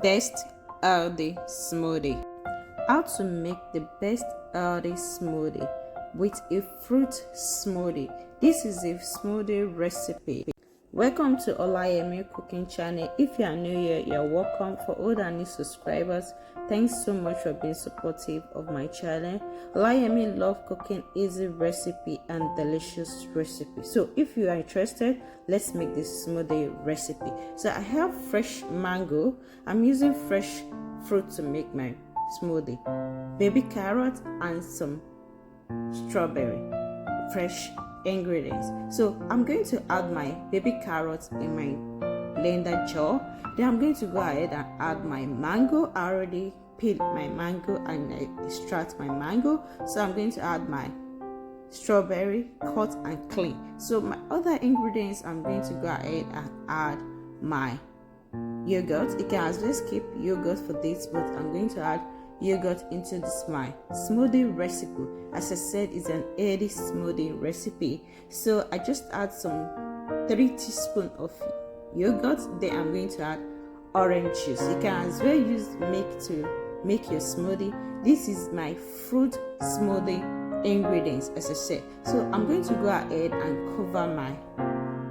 Best healthy smoothie. How to make the best healthy smoothie with a fruit smoothie. This is a smoothie recipe. Welcome to Olayemi Cooking channel. If you are new here, you're welcome. For old and new subscribers, thanks so much for being supportive of my channel. Olayemi love cooking easy recipe and delicious recipe. So if you are interested, let's make this smoothie recipe. So I have fresh mango. I'm using fresh fruit to make my smoothie, baby carrot and some strawberry, fresh ingredients. So I'm going to add my baby carrots in my blender jar. Then I'm going to go ahead and add my mango. I already peeled my mango and I extract my mango. So I'm going to add my strawberry, cut and clean. So my other ingredients, I'm going to go ahead and add my yogurt. You can as well skip yogurt for this, but I'm going to add yogurt into this my smoothie recipe. As I said, it's an healthy smoothie recipe. So I just add some 3 teaspoons of yogurt. Then I'm going to add orange juice. You can as well use milk to make your smoothie. This is my fruit smoothie ingredients, as I said. So I'm going to go ahead and cover my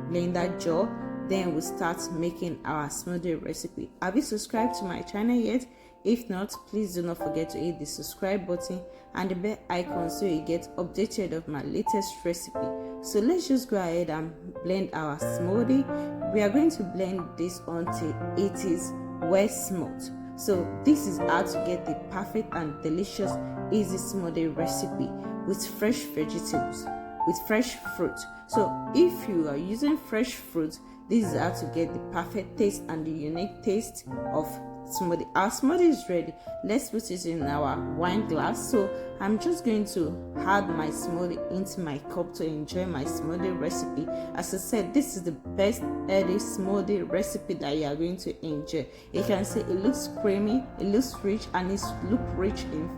blender jar. Then we'll start making our smoothie recipe. Have you subscribed to my channel yet? If not, please do not forget to hit the subscribe button and the bell icon so you get updated of my latest recipe. So let's just go ahead and blend our smoothie. We are going to blend this until it is well smooth. So this is how to get the perfect and delicious easy smoothie recipe with fresh vegetables, with fresh fruit. So if you are using fresh fruit, this is how to get the perfect taste and the unique taste of smoothie. Our smoothie is ready. Let's put it in our wine glass. So I'm just going to add my smoothie into my cup to enjoy my smoothie recipe. As I said, this is the best healthy smoothie recipe that you are going to enjoy. You can see it looks creamy, it looks rich, and it looks rich in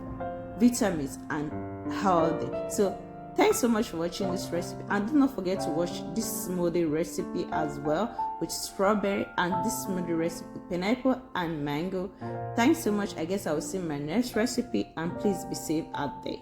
vitamins and healthy. So thanks so much for watching this recipe, and do not forget to watch this smoothie recipe as well with strawberry, and this smoothie recipe with pineapple and mango. Thanks so much. I guess I will see my next recipe, and please be safe out there.